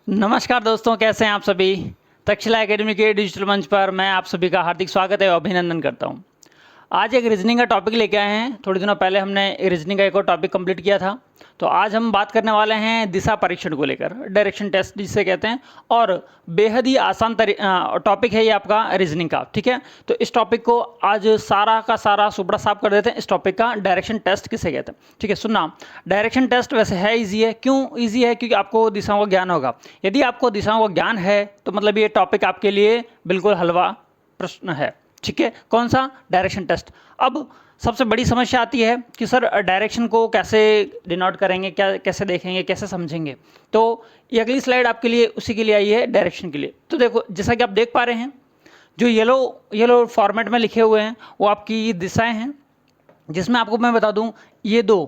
नमस्कार दोस्तों, कैसे हैं आप सभी। तक्षशिला एकेडमी के डिजिटल मंच पर मैं आप सभी का हार्दिक स्वागत है और अभिनंदन करता हूं। आज एक रीजनिंग का टॉपिक लेके आए हैं। थोड़े दिनों पहले हमने रीजनिंग का एक और टॉपिक कंप्लीट किया था, तो आज हम बात करने वाले हैं दिशा परीक्षण को लेकर, डायरेक्शन टेस्ट जिसे कहते हैं। और बेहद ही आसान टॉपिक है ये आपका रीजनिंग का, ठीक है। तो इस टॉपिक को आज सारा का सारा सुपड़ा साफ कर देते हैं। इस टॉपिक का डायरेक्शन टेस्ट किसे कहते हैं, ठीक है। सुनना, डायरेक्शन टेस्ट वैसे है ईजी है। क्यों ईजी है? क्योंकि आपको दिशाओं का ज्ञान होगा। यदि आपको दिशाओं का ज्ञान है तो मतलब ये टॉपिक आपके लिए बिल्कुल हलवा प्रश्न है, ठीक है। कौन सा? Direction test. अब सबसे बड़ी समस्या आती है कि सर डायरेक्शन को कैसे डिनोट करेंगे, क्या कैसे देखेंगे, कैसे समझेंगे। तो ये अगली स्लाइड आपके लिए उसी के लिए आई है, डायरेक्शन के लिए। तो देखो, जैसा कि आप देख पा रहे हैं, जो येलो फॉर्मेट में लिखे हुए हैं वो आपकी दिशाएं हैं, जिसमें आपको मैं बता दूं ये दो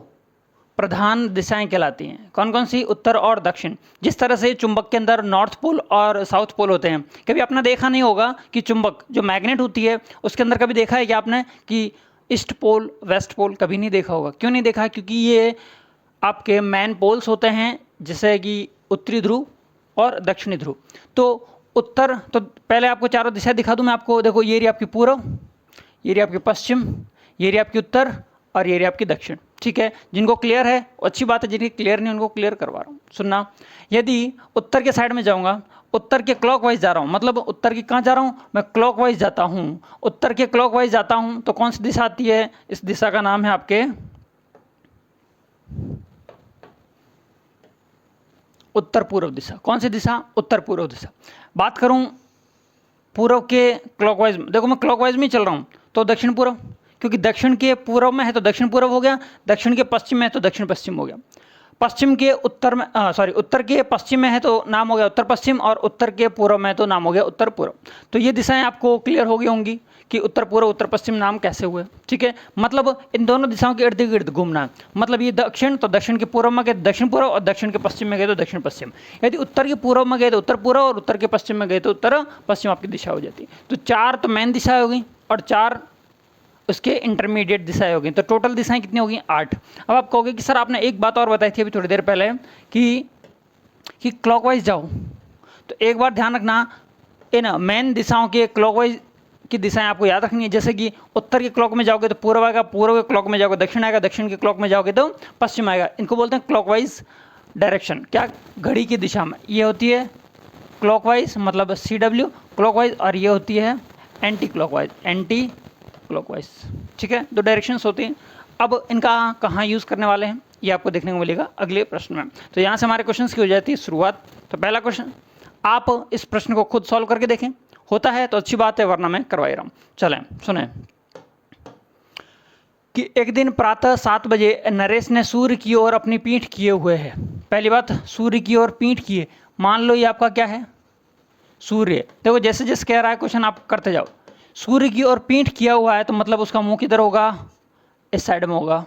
प्रधान दिशाएं कहलाती हैं। कौन कौन सी? उत्तर और दक्षिण। जिस तरह से चुंबक के अंदर नॉर्थ पोल और साउथ पोल होते हैं, कभी आपने देखा नहीं होगा कि चुंबक जो मैग्नेट होती है उसके अंदर कभी देखा है कि आपने कि ईस्ट पोल वेस्ट पोल? कभी नहीं देखा होगा। क्यों नहीं देखा? क्योंकि ये आपके मैन पोल्स होते हैं, जैसे कि उत्तरी ध्रुव और दक्षिणी ध्रुव। तो उत्तर, तो पहले आपको चारों दिशा दिखा दूं मैं आपको। देखो, ये रही आपकी पूर्व, ये रही आपकी पश्चिम, ये रही आपकी उत्तर और ये रही आपकी दक्षिण, ठीक है। जिनको क्लियर है अच्छी बात है, जिनकी क्लियर नहीं उनको क्लियर करवा रहा हूँ। सुनना, यदि उत्तर के साइड में जाऊंगा, उत्तर के क्लॉकवाइज जा रहा हूँ, मतलब उत्तर की कहाँ जा रहा हूँ मैं? क्लॉकवाइज जाता हूँ। उत्तर के क्लॉकवाइज जाता हूँ तो कौन सी दिशा आती है? इस दिशा का नाम है आपके उत्तर पूर्व दिशा। कौन सी दिशा? उत्तर पूर्व दिशा। बात करूं पूर्व के क्लॉकवाइज, देखो मैं क्लॉकवाइज में चल रहा हूं तो दक्षिण पूर्व, क्योंकि दक्षिण के पूर्व में है तो दक्षिण पूर्व हो गया, दक्षिण के पश्चिम में है तो दक्षिण पश्चिम हो गया। पश्चिम के उत्तर में उत्तर के पश्चिम में है तो नाम हो गया उत्तर पश्चिम, और उत्तर के पूर्व में है तो नाम हो गया उत्तर पूर्व। तो ये दिशाएं आपको क्लियर हो गई होंगी कि उत्तर पूर्व उत्तर पश्चिम नाम कैसे हुए, ठीक है। मतलब इन दोनों दिशाओं के इर्द गिर्द घूमना है। मतलब ये दक्षिण, तो दक्षिण के पूर्व में गए तो दक्षिण पूर्व, और दक्षिण के पश्चिम में गए तो दक्षिण पश्चिम। यदि उत्तर के पूर्व में गए तो उत्तर पूर्व, और उत्तर के पश्चिम में गए तो उत्तर पश्चिम आपकी दिशा हो जाती है। तो चार तो मेन दिशाएं हो गई और चार उसके इंटरमीडिएट दिशाएं हो गई। तो टोटल दिशाएं कितनी हो गई? 8। अब आप कहोगे कि सर आपने एक बात और बताई थी अभी थोड़ी देर पहले कि क्लॉकवाइज जाओ। तो एक बार ध्यान रखना, इन मेन दिशाओं के क्लॉकवाइज की दिशाएं आपको याद रखनी है। जैसे कि उत्तर के क्लॉक में जाओगे तो पूर्व आएगा, पूर्व के क्लॉक में जाओगे दक्षिण आएगा, दक्षिण के क्लॉक में जाओगे तो पश्चिम आएगा। इनको बोलते हैं क्लॉकवाइज डायरेक्शन। क्या? घड़ी की दिशा में। ये होती है क्लॉकवाइज, मतलब CW क्लॉकवाइज, और ये होती है एंटी क्लॉकवाइज, एंटी क्लॉकवाइज, ठीक है। दो डायरेक्शंस होती हैं। अब इनका कहाँ यूज़ करने वाले हैं ये आपको देखने को मिलेगा अगले प्रश्न में। तो यहाँ से हमारे क्वेश्चंस की हो जाती है शुरुआत। तो पहला क्वेश्चन, आप इस प्रश्न को खुद सॉल्व करके देखें, होता है तो अच्छी बात है, वरना मैं करवा ही रहा हूँ। चलें सुने कि एक दिन प्रातः 7 बजे नरेश ने सूर्य की ओर अपनी पीठ किए हुए है। पहली बात, सूर्य की ओर पीठ किए, मान लो ये आपका क्या है? सूर्य। देखो जैसे जैसे कह रहा है क्वेश्चन आप करते जाओ। सूर्य की ओर पीठ किया हुआ है तो मतलब उसका मुंह किधर होगा? इस साइड में होगा।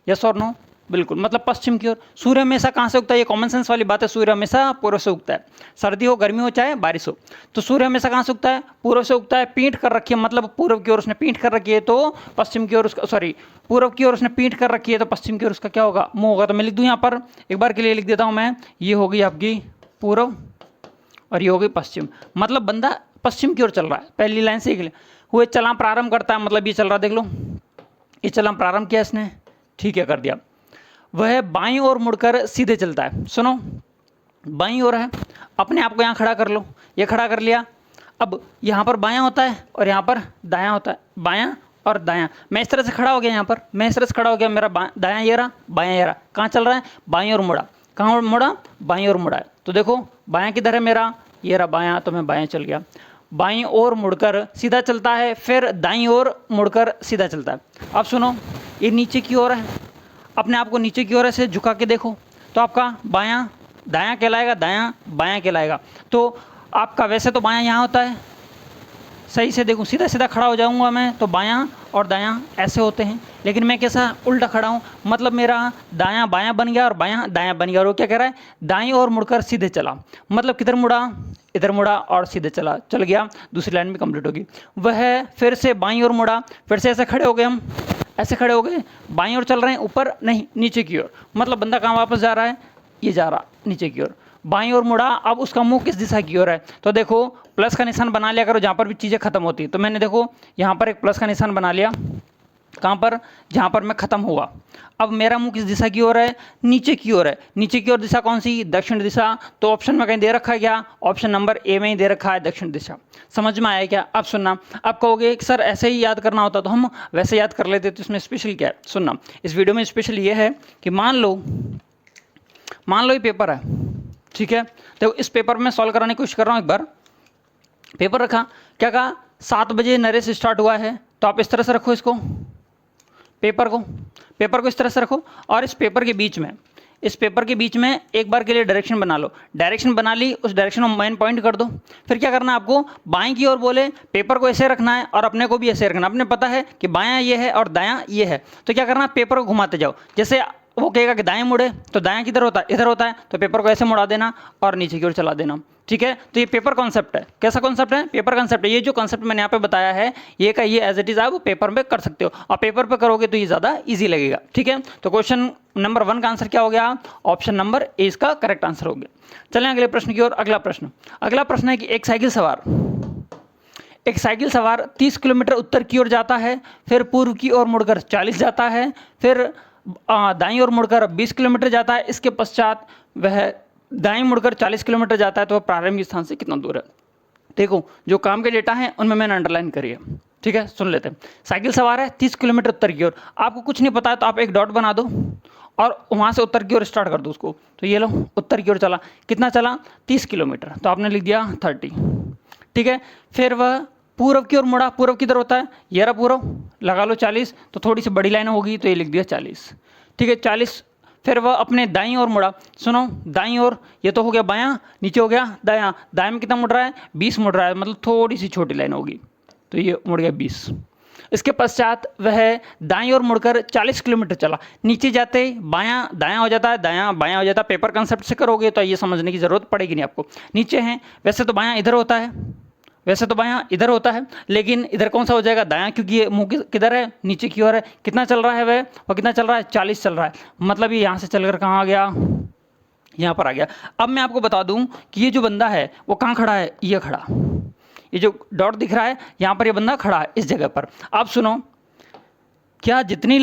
यस और नो? बिल्कुल, मतलब पश्चिम की ओर। सूर्य हमेशा कहाँ से उगता है? ये कॉमन सेंस वाली बात है। सूर्य हमेशा पूर्व से उगता है, सर्दी हो गर्मी हो चाहे बारिश हो। तो सूर्य हमेशा कहाँ से उगता है? पूर्व से उगता है। पीठ कर रखी है, मतलब पूर्व की ओर उसने पीठ कर रखी है तो पश्चिम की ओर उसका, पूर्व की ओर उसने पीठ कर रखी है तो पश्चिम की ओर उसका क्या होगा? मुंह होगा। तो मैं लिख दूँ यहाँ पर, एक बार के लिए लिख देता हूँ मैं, ये होगी आपकी पूर्व और ये होगी पश्चिम। मतलब बंदा पश्चिम की ओर चल रहा है। पहली लाइन से ही हुए चलान प्रारंभ करता है, मतलब ये चल रहा है, देख लो ये चलान प्रारंभ किया इसने, ठीक है, कर दिया। वह बाईं ओर मुड़कर सीधे चलता है। सुनो, बाईं ओर है, अपने आप को यहाँ खड़ा कर लो, ये खड़ा कर लिया। अब यहाँ पर बायां होता है और यहाँ पर दायां होता है, बायां और दायां। मैं इस तरह से खड़ा हो गया, यहाँ पर मैं इस तरह से खड़ा हो गया, मेरा दायां ये रहा, बायां ये रहा। कहाँ चल रहा है? बाईं ओर मुड़ा। कहाँ मुड़ा? बाईं ओर मुड़ा है। तो देखो बायां किधर है मेरा? ये रहा बायां, तो मैं बायां चल गया। बाईं ओर मुड़कर सीधा चलता है, फिर दाईं ओर मुड़कर सीधा चलता है। अब सुनो, ये नीचे की ओर है, अपने आप को नीचे की ओर से झुका के देखो तो आपका बायां दायां कहलाएगा, दायां बायां कहलाएगा। तो आपका वैसे तो बायां यहाँ होता है, सही से देखूँ, सीधा सीधा खड़ा हो जाऊंगा मैं तो बायां और दायां ऐसे होते हैं, लेकिन मैं कैसा उल्टा खड़ा हूँ, मतलब मेरा दायां बायां बन गया और बायां दायां बन गया। और वो क्या कह रहा है? दाईं ओर मुड़कर सीधे चला, मतलब किधर मुड़ा? इधर मुड़ा और सीधे चला, चल गया। दूसरी लाइन भी कंप्लीट होगी। वह फिर से बाईं ओर मुड़ा, फिर से ऐसे खड़े हो गए, हम ऐसे खड़े हो गए, बाईं ओर चल रहे हैं, ऊपर नहीं नीचे की ओर। मतलब बंदा कहाँ वापस जा रहा है? ये जा रहा नीचे की ओर। बाईं ओर मुड़ा, अब उसका मुंह किस दिशा की ओर है? तो देखो प्लस का निशान बना लिया करो जहाँ पर भी चीज़ें खत्म होती है। तो मैंने देखो यहाँ पर एक प्लस का निशान बना लिया, कहाँ पर? जहाँ पर मैं खत्म हुआ। अब मेरा मुंह किस दिशा की ओर है? नीचे की ओर है। नीचे की ओर दिशा कौन सी? दक्षिण दिशा। तो ऑप्शन में कहीं दे रखा है क्या? ऑप्शन नंबर ए में ही दे रखा है दक्षिण दिशा। समझ में आया क्या? अब सुनना, अब कहोगे कि सर ऐसे ही याद करना होता तो हम वैसे याद कर लेते, तो इसमें स्पेशल क्या है? सुनना, इस वीडियो में स्पेशल ये है कि मान लो ये पेपर है, ठीक है? तो इस पेपर में सॉल्व कराने की कोशिश कर रहा हूँ। एक बार पेपर रखा, क्या कहा? 7 बजे नरेश स्टार्ट हुआ है, तो आप इस तरह से रखो इसको, पेपर को इस तरह से रखो, और इस पेपर के बीच में एक बार के लिए डायरेक्शन बना लो। डायरेक्शन बना ली, उस डायरेक्शन में मेन पॉइंट कर दो। फिर क्या करना है आपको? बाएं की ओर बोले पेपर को ऐसे रखना है और अपने को भी ऐसे रखना है। अपने पता है कि बायां ये है और दायां ये है, तो क्या करना है? पेपर को घुमाते जाओ। जैसे वो कहेगा कि दाएं मुड़े, तो दायां किधर होता है? इधर होता है, तो पेपर को ऐसे मुड़ा देना और नीचे की ओर चला देना, ठीक है? तो ये पेपर कॉन्सेप्ट है। कैसा कॉन्सेप्ट है? पेपर कॉन्सेप्ट है। ये जो कॉन्सेप्ट मैंने यहाँ पे बताया है, ये का ये एज इट इज आप पेपर में कर सकते हो, और पेपर पे करोगे तो ये ज़्यादा इजी लगेगा, ठीक है? तो क्वेश्चन नंबर 1 का आंसर क्या हो गया? ऑप्शन नंबर ए इसका करेक्ट आंसर हो गया। चलें अगले प्रश्न की ओर। अगला प्रश्न है कि एक साइकिल सवार 30 किलोमीटर उत्तर की ओर जाता है, फिर पूर्व की ओर मुड़कर 40 जाता है, फिर दाईं ओर मुड़कर 20 किलोमीटर जाता है। इसके पश्चात वह दाईं मुड़कर 40 किलोमीटर जाता है, तो वह प्रारंभिक स्थान से कितना दूर है? देखो जो काम के डेटा हैं उनमें मैंने अंडरलाइन करी है, ठीक है? सुन लेते हैं। साइकिल सवार है 30 किलोमीटर उत्तर की ओर, आपको कुछ नहीं पता है तो आप एक डॉट बना दो और वहाँ से उत्तर की ओर स्टार्ट कर दो उसको। तो ये लो उत्तर की ओर चला, कितना चला? 30 किलोमीटर, तो आपने लिख दिया 30, ठीक है? फिर वह पूर्व की ओर मुड़ा, पूर्व किधर होता है? ये रहा पूर्व, लगा लो 40, तो थोड़ी सी बड़ी लाइन होगी तो ये लिख दिया 40, ठीक है? 40। फिर वह अपने दाईं ओर मुड़ा, सुनो दाईं ओर, ये तो हो गया बायां, नीचे हो गया दायां। दाएं में कितना मुड़ रहा है? 20 मुड़ रहा है, मतलब थोड़ी सी छोटी लाइन होगी, तो ये मुड़ गया 20। इसके पश्चात वह दाईं ओर मुड़कर 40 किलोमीटर चला। नीचे जाते बायां दायां हो जाता है, दायां बायां हो जाता है। पेपर कंसेप्ट से करोगे तो ये समझने की जरूरत पड़ेगी नहीं आपको। नीचे हैं, वैसे तो बायां इधर होता है, लेकिन इधर कौन सा हो जाएगा? दायां, क्योंकि ये मुंह किधर है? नीचे की ओर है। कितना चल रहा है वह? और कितना चल रहा है? 40 चल रहा है, मतलब ये यहाँ से चलकर कहाँ आ गया? यहाँ पर आ गया। अब मैं आपको बता दूं कि ये जो बंदा है वो कहाँ खड़ा है? ये खड़ा, ये जो डॉट दिख रहा है यहाँ पर ये बंदा खड़ा है इस जगह पर। आप सुनो, क्या जितनी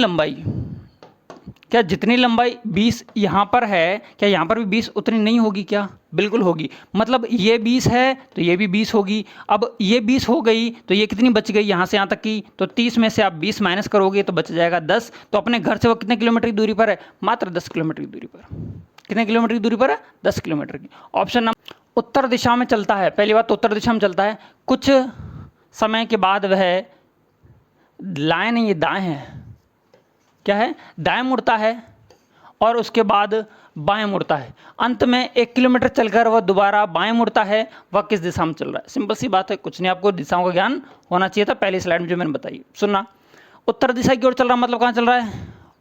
लंबाई 20 यहाँ पर है, क्या यहाँ पर भी 20 उतनी नहीं होगी क्या? बिल्कुल होगी। मतलब ये 20 है तो ये भी 20 होगी। अब ये 20 हो गई तो ये कितनी बच गई यहाँ से यहाँ तक की? तो 30 में से आप 20 माइनस करोगे तो बच जाएगा 10। तो अपने घर से वो कितने किलोमीटर की दूरी पर है? मात्र 10 किलोमीटर की दूरी पर। कितने किलोमीटर की दूरी पर है? 10 किलोमीटर की। ऑप्शन नंबर उत्तर दिशा में चलता है। पहली बात तो उत्तर दिशा में चलता है, कुछ समय के बाद वह लाइन, ये दाएं है, क्या है? दाएं मुड़ता है और उसके बाद बाएं मुड़ता है। अंत में 1 किलोमीटर चलकर वह दोबारा बाएं मुड़ता है। वह किस दिशा में चल रहा है? सिंपल सी बात है, कुछ नहीं, आपको दिशाओं का ज्ञान होना चाहिए था पहली स्लाइड में जो मैंने बताई। सुनना, उत्तर दिशा की ओर चल रहा, मतलब कहाँ चल रहा है?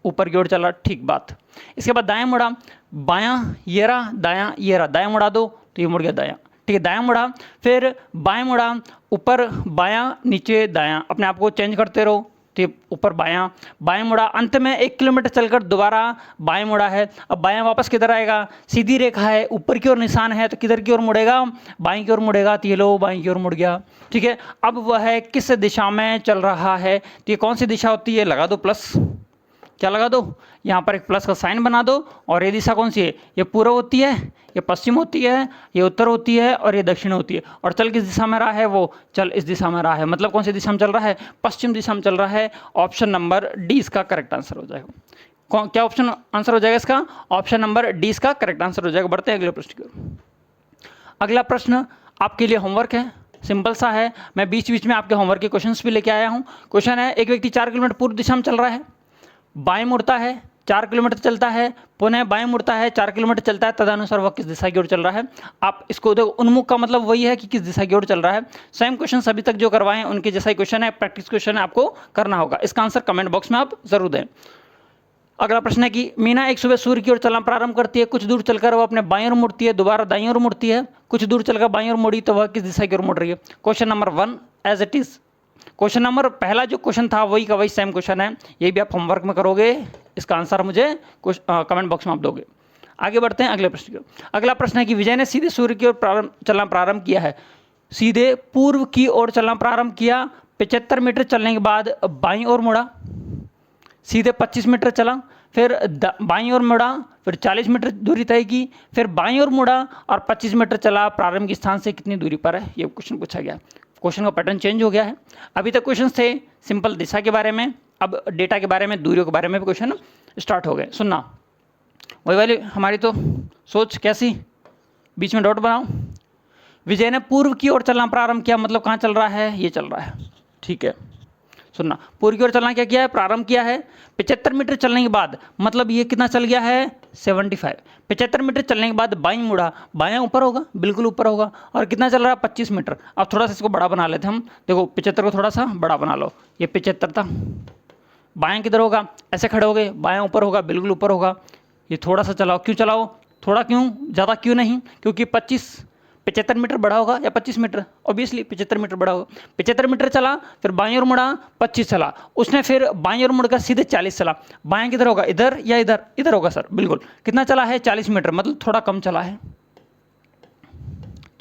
ऊपर की ओर चल रहा, ठीक बात। इसके बाद दाएं मुड़ा, बायां ये रहा, दायां ये रहा, दायां मुड़ा दो तो ये मुड़ गया दायां, ठीक है? दायां मुड़ा, फिर बाएं मुड़ा, ऊपर बायां नीचे दायां, अपने आप को चेंज करते रहो। तो ऊपर बाएं मुड़ा, अंत में 1 किलोमीटर चलकर दोबारा बाएं मुड़ा है। अब बायां वापस किधर आएगा? सीधी रेखा है, ऊपर की ओर निशान है, तो किधर की ओर मुड़ेगा? बाएं की ओर मुड़ेगा। तो ये लो बाएं की ओर मुड़ गया, ठीक है? अब वह किस दिशा में चल रहा है? तो ये कौन सी दिशा होती है? लगा दो प्लस, क्या लगा दो? यहाँ पर एक प्लस का साइन बना दो। और ये दिशा कौन सी है? ये पूर्व होती है, ये पश्चिम होती है, ये उत्तर होती है और ये दक्षिण होती है। और चल किस दिशा में रहा है? वो चल इस दिशा में रहा है, मतलब कौन सी दिशा में चल रहा है? पश्चिम दिशा में चल रहा है। ऑप्शन नंबर डी इसका करेक्ट आंसर हो जाएगा। क्या ऑप्शन आंसर हो जाएगा इसका? ऑप्शन नंबर डी इसका करेक्ट आंसर हो जाएगा। बढ़ते हैं अगले प्रश्न की ओर। अगला प्रश्न आपके लिए होमवर्क है, सिंपल सा है। मैं बीच बीच में आपके होमवर्क के क्वेश्चंस भी लेके आया हूँ। क्वेश्चन है, एक व्यक्ति 4 किलोमीटर पूर्व दिशा में चल रहा है, बाएं मुड़ता है, 4 किलोमीटर चलता है, पुनः बाएं मुड़ता है, 4 किलोमीटर चलता है, तदनुसार वह किस दिशा की ओर चल रहा है? आप इसको देखो, उन्मुख का मतलब वही है कि किस दिशा की ओर चल रहा है। सेम क्वेश्चन अभी तक जो करवाए हैं उनके जैसा ही क्वेश्चन है, प्रैक्टिस क्वेश्चन है, आपको करना होगा। इसका आंसर कमेंट बॉक्स में आप जरूर दें। अगला प्रश्न है कि मीना एक सुबह सूर्य की ओर चलना प्रारंभ करती है, कुछ दूर चलकर वह अपने बाईं ओर मुड़ती है, दोबारा दाईं ओर मुड़ती है, कुछ दूर चलकर बाईं ओर मुड़ी, तो वह किस दिशा की ओर मुड़ रही है? Question number 1 as it is. Question number पहला जो क्वेश्चन था वही का वही सेम क्वेश्चन है, ये भी आप होमवर्क में करोगे। इसका आंसर मुझे कमेंट बॉक्स में आप दोगे। आगे बढ़ते हैं अगले प्रश्न की ओर। अगला प्रश्न है कि विजय ने सीधे सूर्य की ओर चलना प्रारंभ किया है। सीधे पूर्व की ओर चलना प्रारंभ किया, 75 मीटर चलने के बाद बाईं ओर मुड़ा, सीधे 25 मीटर चला, फिर बाईं ओर मुड़ा, फिर 40 मीटर दूरी तय की, फिर बाईं ओर मुड़ा और 25 मीटर चला। प्रारंभिक स्थान से कितनी दूरी पर है, ये क्वेश्चन पूछा गया। क्वेश्चन का पैटर्न चेंज हो गया है। अभी तक क्वेश्चन थे सिंपल दिशा के बारे में, अब डेटा के बारे में, दूरियों के बारे में भी क्वेश्चन स्टार्ट हो गए। सुनना, वही वाली हमारी तो सोच कैसी, बीच में डॉट बनाओ। विजय ने पूर्व की ओर चलना प्रारंभ किया, मतलब कहाँ चल रहा है, ये चल रहा है, ठीक है। सुनना, पूर्व की ओर चलना क्या किया है, प्रारंभ किया है। 75 मीटर चलने के बाद, मतलब ये कितना चल गया है, 75। 75 मीटर चलने के बाद बाईं मुड़ा, बायां ऊपर होगा, बिल्कुल ऊपर होगा, और कितना चल रहा है, 25 मीटर। अब थोड़ा सा इसको बड़ा बना लेते हैं हम, देखो 75 को थोड़ा सा बड़ा बना लो, ये 75 था। बायां किधर होगा, ऐसे खड़े हो गए, बायां ऊपर होगा, बिल्कुल ऊपर होगा। ये थोड़ा सा चलाओ, क्यों चलाओ, थोड़ा क्यों, ज़्यादा क्यों नहीं, क्योंकि 75 मीटर बड़ा होगा या 25 मीटर, ऑब्वियसली 75 मीटर बड़ा होगा। 75 मीटर चला, फिर बाईं ओर मुड़ा, 25 चला, उसने फिर बाईं ओर मुड़कर सीधे 40 चला। बायां किधर होगा, इधर या इधर, इधर होगा सर, बिल्कुल। कितना चला है, 40 मीटर, मतलब थोड़ा कम चला है,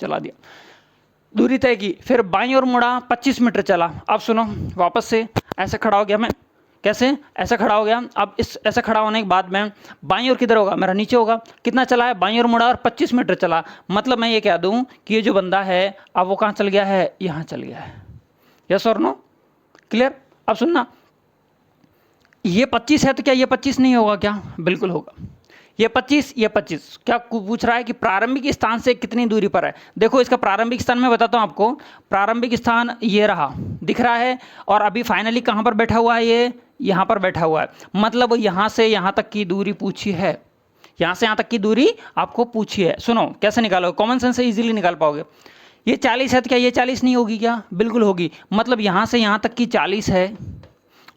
चला दिया, दूरी तय की, फिर बाईं ओर मुड़ा, 25 मीटर चला। अब सुनो, वापस से ऐसे खड़ा हो गया मैं, कैसे, ऐसा खड़ा हो गया। अब इस ऐसा खड़ा होने के बाद में बाईं ओर किधर होगा, मेरा नीचे होगा। कितना चला है, बाईं ओर मुड़ा और 25 मीटर चला, मतलब मैं ये कह दूं कि ये जो बंदा है अब वो कहाँ चल गया है, यहाँ चल गया है। यस और नो, क्लियर। अब सुनना, ये 25 है तो क्या ये 25 नहीं होगा क्या, बिल्कुल होगा। ये 25, ये 25, क्या पूछ रहा है कि प्रारंभिक स्थान से कितनी दूरी पर है। देखो इसका प्रारंभिक स्थान मैं बताता हूँ आपको, प्रारंभिक स्थान ये रहा, दिख रहा है, और अभी फाइनली कहाँ पर बैठा हुआ है, ये यहाँ पर बैठा हुआ है, मतलब यहाँ से यहाँ तक की दूरी पूछी है, यहाँ से यहाँ तक की दूरी आपको पूछी है। सुनो कैसे निकालोगे, कॉमन सेंस से इजीली निकाल पाओगे। ये 40 है तो क्या ये 40 नहीं होगी क्या, बिल्कुल होगी, मतलब यहाँ से यहाँ तक की 40 है,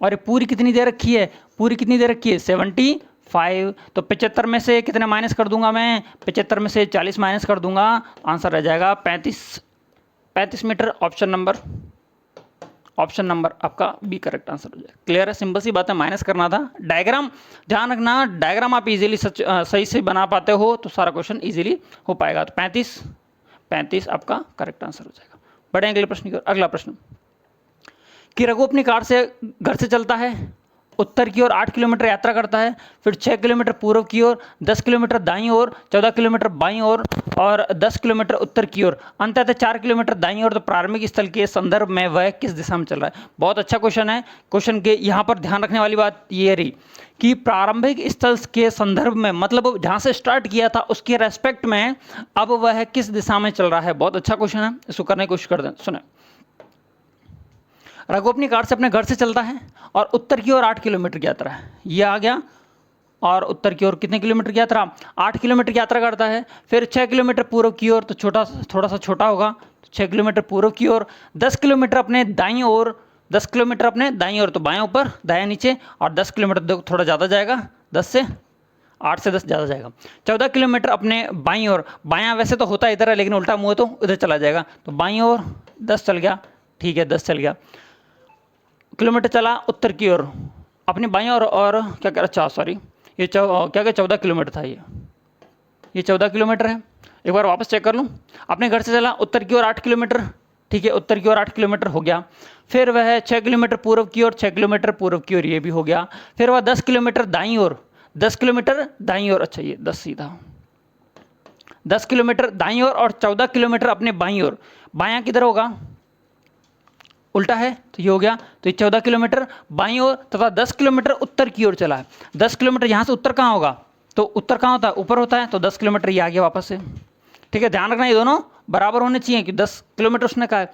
और ये पूरी कितनी दे रखी है, पूरी कितनी दे रखी है, 75। तो 75 में से कितने माइनस कर दूंगा मैं, 75 में से 40 माइनस कर दूंगा, आंसर रह जाएगा 35 मीटर। ऑप्शन नंबर आपका बी करेक्ट आंसर हो जाएगा। क्लियर है, सिंपल सी बात है, माइनस करना था। डायग्राम ध्यान रखना, डायग्राम आप इजीली सही से बना पाते हो तो सारा क्वेश्चन इजीली हो पाएगा। तो 35 आपका करेक्ट आंसर हो जाएगा। बढ़े अगले प्रश्न की ओर। अगला प्रश्न कि रघु अपनी कार से घर से चलता है, उत्तर की ओर 8 किलोमीटर यात्रा करता है, फिर 6 किलोमीटर पूर्व की ओर, 10 किलोमीटर दाईं ओर, 14 किलोमीटर बाईं ओर और 10 किलोमीटर उत्तर की ओर, अंततः 4 किलोमीटर दाईं ओर। तो प्रारंभिक स्थल के संदर्भ में वह किस दिशा में चल रहा है। बहुत अच्छा क्वेश्चन है। क्वेश्चन के यहाँ पर ध्यान रखने वाली बात ये रही कि प्रारंभिक स्थल के संदर्भ में, मतलब जहाँ से स्टार्ट किया था उसके रेस्पेक्ट में अब वह किस दिशा में चल रहा है। बहुत अच्छा क्वेश्चन है, इसको करने की कोशिश कर दें। सुने, रघु अपनी कार से अपने घर से चलता है और उत्तर की ओर 8 किलोमीटर की यात्रा है, ये आ गया, और उत्तर की ओर कितने किलोमीटर की यात्रा, 8 किलोमीटर की यात्रा करता है। फिर 6 किलोमीटर पूर्व की ओर, तो थोड़ा सा छोटा होगा, 6 किलोमीटर पूर्व की ओर, 10 किलोमीटर अपने दाईं ओर, 10 किलोमीटर अपने दाईं ओर, तो बायां ऊपर दायां नीचे, और 10 किलोमीटर थोड़ा ज़्यादा जाएगा, 8 से 10 ज़्यादा जाएगा। 14 किलोमीटर अपने बाईं ओर, बायां वैसे तो होता है इधर है, लेकिन उल्टा मुँह है तो उधर चला जाएगा, तो बाईं ओर 10 चल गया, ठीक है 10 चल गया किलोमीटर चला उत्तर की ओर अपनी बाईं ओर, और क्या कह रहा, सॉरी ये क्या 14 किलोमीटर था, ये 14 किलोमीटर है। एक बार वापस चेक कर लूँ, अपने घर से चला उत्तर की ओर 8 किलोमीटर, ठीक है, उत्तर की ओर 8 किलोमीटर हो गया। फिर वह 6 किलोमीटर पूर्व की ओर, 6 किलोमीटर पूर्व की ओर, ये भी हो गया। फिर वह 10 किलोमीटर दाईं ओर, 10 किलोमीटर दाईं ओर, अच्छा ये 10 सीधा, 10 किलोमीटर दाईं ओर और 14 किलोमीटर अपने बाईं ओर। बायां किधर होगा, उल्टा है, तो ये हो गया, तो ये 14 किलोमीटर बाईं ओर तथा 10 किलोमीटर उत्तर की ओर चला है। 10 किलोमीटर यहाँ से उत्तर कहाँ होगा, तो उत्तर कहाँ होता है, ऊपर होता है, तो 10 किलोमीटर ये आ गया वापस से, ठीक है। ध्यान रखना ये दोनों बराबर होने चाहिए कि 10 किलोमीटर उसने कहा है।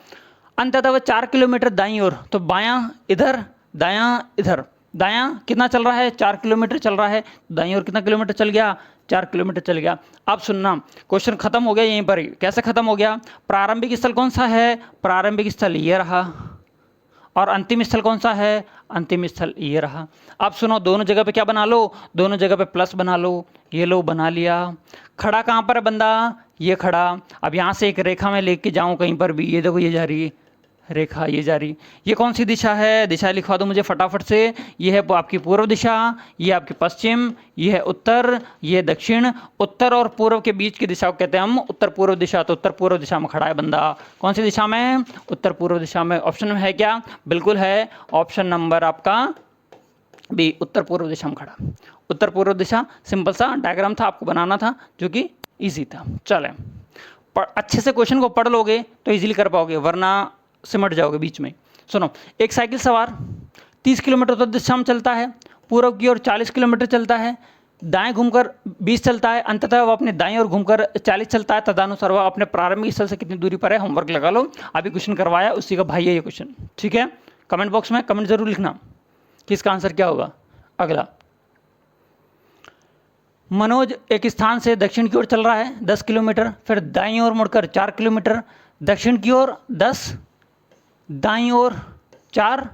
अंततः वह 4 किलोमीटर दाईं ओर, तो बायां इधर, दायां इधर, दायां कितना चल रहा है, 4 किलोमीटर चल रहा है, दाईं ओर कितना किलोमीटर चल गया, 4 किलोमीटर चल गया। अब सुनना, क्वेश्चन खत्म हो गया यहीं पर ही। कैसे खत्म हो गया, प्रारंभिक स्थल कौन सा है, प्रारंभिक स्थल ये रहा, और अंतिम स्थल कौन सा है, अंतिम स्थल ये रहा। अब सुनो, दोनों जगह पे क्या बना लो, दोनों जगह पे प्लस बना लो, ये लो बना लिया। खड़ा कहाँ पर है बंदा, ये खड़ा। अब यहाँ से एक रेखा में लेके जाऊँ कहीं पर भी, ये देखो ये जा रही है रेखा ये जा रही। ये कौन सी दिशा है, दिशा लिखवा दो मुझे फटाफट से। ये है आपकी पूर्व दिशा, ये आपकी पश्चिम, ये है उत्तर, ये दक्षिण। उत्तर और पूर्व के बीच की दिशा को कहते हैं हम उत्तर पूर्व दिशा। तो उत्तर पूर्व दिशा में खड़ा है बंदा। कौन सी दिशा में? उत्तर पूर्व दिशा में। ऑप्शन में है क्या? बिल्कुल है, ऑप्शन नंबर आपका बी, उत्तर पूर्व दिशा में खड़ा। उत्तर पूर्व दिशा, सिंपल सा डायग्राम था, आपको बनाना था, जो कि ईजी था। चलें, अच्छे से क्वेश्चन को पढ़ लोगे तो इजीली कर पाओगे, वरना सिमट जाओगे बीच में। सुनो, एक साइकिल सवार 30 किलोमीटर उत्तर दिशा में चलता है, पूर्व की ओर 40 किलोमीटर चलता है, दाएं घूमकर 20 चलता है, अंततः वह अपने दाएं ओर घूमकर 40 चलता है। तदनुसार वह अपने प्रारंभिक स्थल से कितनी दूरी पर है? होमवर्क लगा लो, अभी क्वेश्चन करवाया उसी का भाई है ये क्वेश्चन। ठीक है, कमेंट बॉक्स में कमेंट जरूर लिखना कि इसका आंसर क्या होगा। अगला, मनोज एक स्थान से दक्षिण की ओर चल रहा है 10 किलोमीटर, फिर दाईं ओर मुड़कर 4 किलोमीटर, दक्षिण की ओर 10, दाईं ओर 4,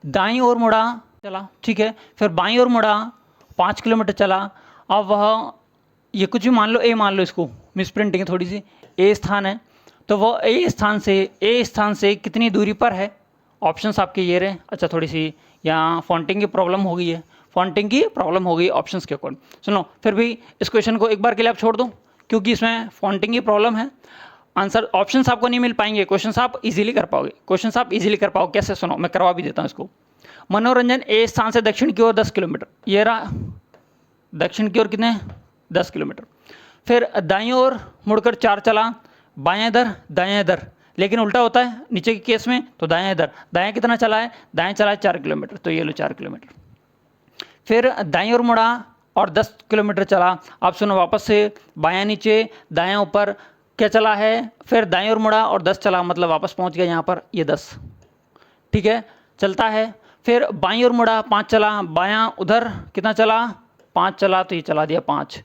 दाईं ओर मुड़ा, चला, ठीक है, फिर बाईं ओर मुड़ा 5 किलोमीटर चला। अब वह, ये कुछ भी मान लो, ए मान लो, इसको मिस प्रिंटिंग है थोड़ी सी, ए स्थान है, तो वह ए स्थान से कितनी दूरी पर है? ऑप्शंस आपके ये रहे। अच्छा, थोड़ी सी यहाँ फॉन्टिंग की प्रॉब्लम हो गई है, फॉन्टिंग की प्रॉब्लम हो गई ऑप्शंस के अकॉर्डिंग। सुनो, फिर भी इस क्वेश्चन को एक बार के लिए आप छोड़ दो, क्योंकि इसमें फॉन्टिंग की प्रॉब्लम है। आंसर ऑप्शंस आपको नहीं मिल पाएंगे, क्वेश्चंस आप इजीली कर पाओगे, क्वेश्चंस आप इजीली कर पाओगे। कैसे? सुनो, मैं करवा भी देता हूँ इसको। मनोरंजन ए स्थान से दक्षिण की ओर 10 किलोमीटर, ये रहा दक्षिण की ओर कितने? 10 किलोमीटर। फिर दाईं ओर मुड़कर 4 चला, बायां इधर दायां इधर, लेकिन उल्टा होता है नीचे के केस में, तो दायां इधर। दायां कितना चला है? दायां चला है 4 किलोमीटर, तो ये लो 4 किलोमीटर। फिर दाईं ओर मुड़ा और 10 किलोमीटर चला। आप सुनो, वापस से बायां नीचे दायां ऊपर, क्या चला है? फिर दाईं ओर मुड़ा और 10 चला, मतलब वापस पहुंच गया यहाँ पर, ये 10, ठीक है, चलता है। फिर बाईं ओर मुड़ा 5 चला, बायां उधर कितना चला? 5 चला, तो ये चला दिया 5।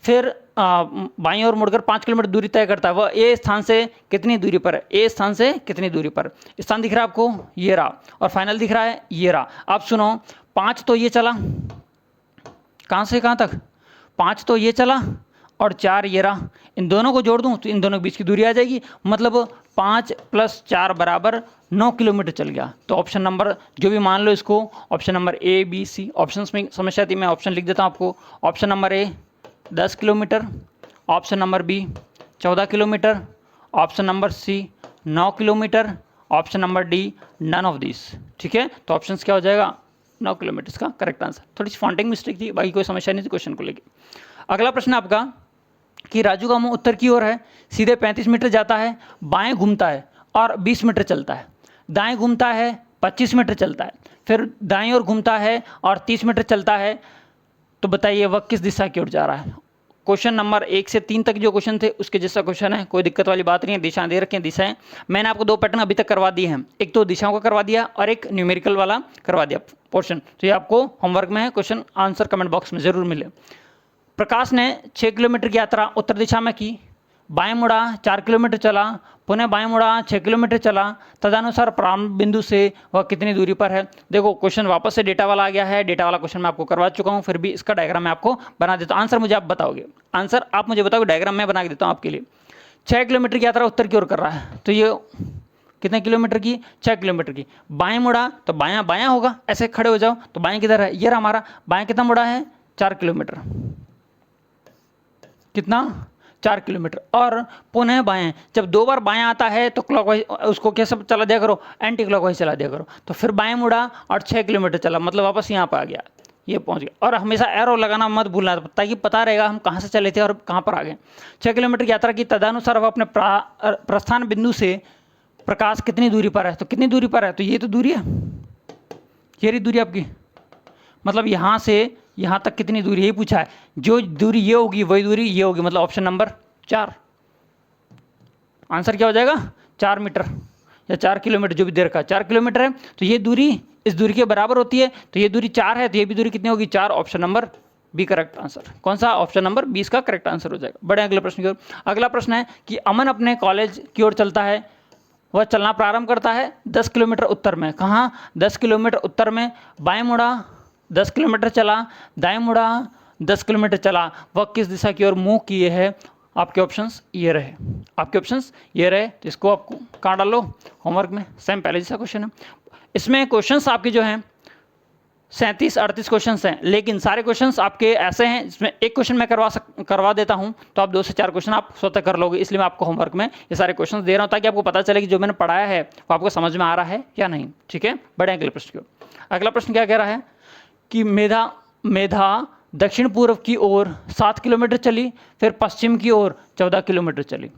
फिर बाईं ओर मुड़कर 5 किलोमीटर दूरी तय करता है। वह ए स्थान से कितनी दूरी पर है? ए स्थान से कितनी दूरी पर? स्थान दिख रहा है आपको, ये रहा, और फाइनल दिख रहा है, ये रहा। आप सुनो, 5 तो ये चला, कहाँ से कहाँ तक? 5 तो ये चला और 4 ये रहा। इन दोनों को जोड़ दूं तो इन दोनों के बीच की दूरी आ जाएगी, मतलब 5 + 4 बराबर 9 किलोमीटर चल गया। तो ऑप्शन नंबर जो भी मान लो इसको, option number A, B, C, option में समस्या थी, मैं ऑप्शन लिख देता हूँ आपको। Option number A 10 kilometre, option number B 14 kilometre, option number C 9 kilometre, option number D none of this. ठीक है, तो ऑप्शन क्या हो जाएगा? 9 किलोमीटर का करेक्ट आंसर। थोड़ी सी फॉन्टिंग मिस्टेक थी, बाकी कोई समस्या नहीं थी क्वेश्चन को लेकर। अगला प्रश्न आपका कि राजू का मुंह उत्तर की ओर है, सीधे 35 मीटर जाता है, बाएं घूमता है और 20 मीटर चलता है, दाएं घूमता है 25 मीटर चलता है, फिर दाएं ओर घूमता है और 30 मीटर चलता है। तो बताइए वह किस दिशा की ओर जा रहा है? क्वेश्चन नंबर 1 से 3 तक जो क्वेश्चन थे उसके जैसा क्वेश्चन है, कोई दिक्कत वाली बात नहीं है। दिशा दे रखे हैं, दिशाएं मैंने आपको 2 पैटर्न अभी तक करवा दिए हैं, एक तो दिशाओं का करवा दिया और एक न्यूमेरिकल वाला करवा दिया पोर्शन। तो ये आपको होमवर्क में है, क्वेश्चन आंसर कमेंट बॉक्स में जरूर मिले। प्रकाश ने 6 किलोमीटर की यात्रा उत्तर दिशा में की, बाएं मुड़ा 4 किलोमीटर चला, पुनः बाएं मुड़ा 6 किलोमीटर चला, तदनुसार प्रारंभ बिंदु से वह कितनी दूरी पर है? देखो क्वेश्चन वापस से डेटा वाला आ गया है, डेटा वाला क्वेश्चन मैं आपको करवा चुका हूं, फिर भी इसका डायग्राम मैं आपको बना देता हूं। आंसर मुझे आप बताओगे, आंसर आप मुझे बताओगे, डायग्राम मैं बना के देता हूं आपके लिए। 6 किलोमीटर की यात्रा उत्तर की ओर कर रहा है, तो ये कितने किलोमीटर की? 6 किलोमीटर की। बाएं मुड़ा तो बायां बायां होगा, ऐसे खड़े हो जाओ तो बाएं किधर है? ये रहा हमारा, बाएं कितना मुड़ा है? 4 किलोमीटर, कितना? 4 किलोमीटर। और पुनः बाएं, जब 2 बार बाएं आता है तो क्लॉकवाइज उसको कैसे चला दिया करो? एंटी क्लॉकवाइज चला दिया करो। तो फिर बाएं मुड़ा और 6 किलोमीटर चला, मतलब वापस यहाँ पर आ गया, ये पहुंच गया। और हमेशा एरो लगाना मत भूलना, ताकि पता रहेगा हम कहाँ से चले थे और कहाँ पर आ गए। 6 किलोमीटर की यात्रा की, तदनुसार वह अपने प्रस्थान बिंदु से प्रकाश कितनी दूरी पर है? तो कितनी दूरी पर है? तो ये तो दूरी है, ये रही दूरी आपकी, मतलब यहाँ से यहाँ तक कितनी दूरी, यही पूछा है। जो दूरी ये होगी वही दूरी ये होगी, मतलब ऑप्शन नंबर 4। आंसर क्या हो जाएगा? 4 मीटर या 4 किलोमीटर, जो भी दे रखा है 4 किलोमीटर है, तो ये दूरी इस दूरी के बराबर होती है, तो ये दूरी 4 है, तो ये भी दूरी कितनी होगी? 4। Option number B correct answer. कौन सा? ऑप्शन नंबर 20 का करेक्ट आंसर हो जाएगा। बड़े अगले प्रश्न की ओर। अगला प्रश्न है कि अमन अपने कॉलेज की ओर चलता है, वह चलना प्रारंभ करता है 10 किलोमीटर उत्तर में। कहाँ? 10 किलोमीटर उत्तर में। बाएं मुड़ा 10 किलोमीटर चला, दाएं मुड़ा 10 किलोमीटर चला, वह किस दिशा की ओर मुंह किए है? आपके ऑप्शंस ये रहे, आपके ऑप्शंस ये रहे, तो इसको आपको कहाँ डाल लो, होमवर्क में, सेम पहले जैसा क्वेश्चन है। इसमें क्वेश्चंस आपके जो हैं 37-38 क्वेश्चंस हैं, लेकिन सारे क्वेश्चंस आपके ऐसे हैं जिसमें एक क्वेश्चन मैं करवा देता हूं तो आप 2 से 4 क्वेश्चन आप स्वतः कर लोगे, इसलिए मैं आपको होमवर्क में ये सारे क्वेश्चंस दे रहा हूं ताकि आपको पता चले कि जो मैंने पढ़ाया है वो आपको समझ में आ रहा है या नहीं। ठीक है, बढ़े अगले प्रश्न की ओर। अगला प्रश्न क्या कह रहा है कि मेधा दक्षिण पूर्व की ओर 7 किलोमीटर चली, फिर पश्चिम की ओर 14 किलोमीटर चली,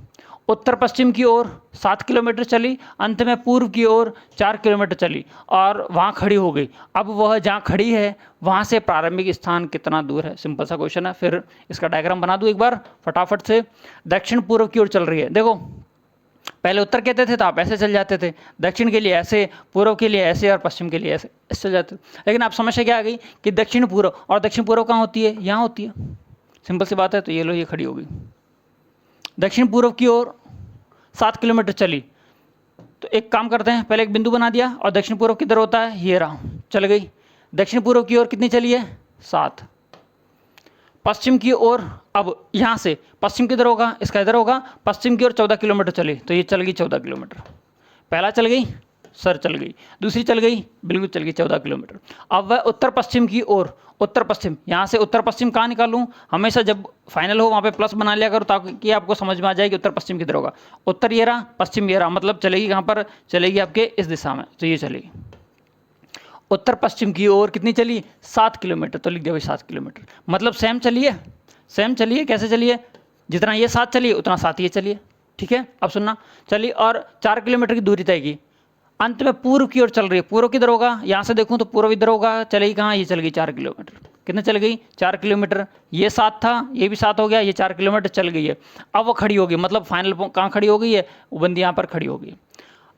उत्तर पश्चिम की ओर 7 किलोमीटर चली, अंत में पूर्व की ओर 4 किलोमीटर चली और वहाँ खड़ी हो गई। अब वह जहाँ खड़ी है वहाँ से प्रारंभिक स्थान कितना दूर है? सिंपल सा क्वेश्चन है। फिर इसका डायग्राम बना दूँ एक बार फटाफट से। दक्षिण पूर्व की ओर चल रही है, देखो पहले उत्तर कहते थे तो आप ऐसे चल जाते थे, दक्षिण के लिए ऐसे, पूर्व के लिए ऐसे और पश्चिम के लिए ऐसे चल जाते थे। लेकिन आप समस्या क्या आ गई कि दक्षिण पूर्व, और दक्षिण पूर्व कहाँ होती है? यहाँ होती है, सिंपल सी बात है। तो ये लो, ये खड़ी हो गई। दक्षिण पूर्व की ओर 7 किलोमीटर चली, तो एक काम करते हैं, पहले एक बिंदु बना दिया और दक्षिण पूर्व किधर होता है? ये रहा, चल गई। दक्षिण पूर्व की ओर कितनी चली है? 7। पश्चिम की ओर, अब यहाँ से पश्चिम किधर होगा? इसका इधर होगा। पश्चिम की ओर 14 किलोमीटर चली, तो ये चल गई 14 किलोमीटर। पहला चल गई, सर चल गई, दूसरी चल गई, बिल्कुल चल गई 14 किलोमीटर। अब वह उत्तर पश्चिम की ओर, उत्तर पश्चिम, यहाँ से उत्तर पश्चिम कहाँ निकालूं? हमेशा जब फाइनल हो वहाँ पे प्लस बना लिया करो ताकि आपको समझ में आ जाए कि उत्तर पश्चिम किधर होगा। उत्तर ये रहा, पश्चिम ये रहा, मतलब चलेगी कहाँ पर? चलेगी आपके इस दिशा में, तो ये चलेगी। उत्तर पश्चिम की ओर कितनी चली? 7 किलोमीटर, तो लिख दिया भाई 7 किलोमीटर। मतलब सेम चलिए, सेम चलिए। कैसे चलिए? जितना ये 7 चलिए उतना 7 ये चलिए। ठीक है, अब सुनना, चलिए और 4 किलोमीटर की दूरी तय की। अंत में पूर्व की ओर चल रही है, पूर्व किधर होगा? यहाँ से देखूँ तो पूर्व इधर होगा, चलेगी कहाँ? ये चल गई 4 किलोमीटर। कितने चल गई? 4 किलोमीटर। ये 7 था, ये भी 7 हो गया, ये 4 किलोमीटर चल गई है। अब वो खड़ी होगी, मतलब फाइनल कहाँ खड़ी हो गई है? वो बंदी यहाँ पर खड़ी हो गई।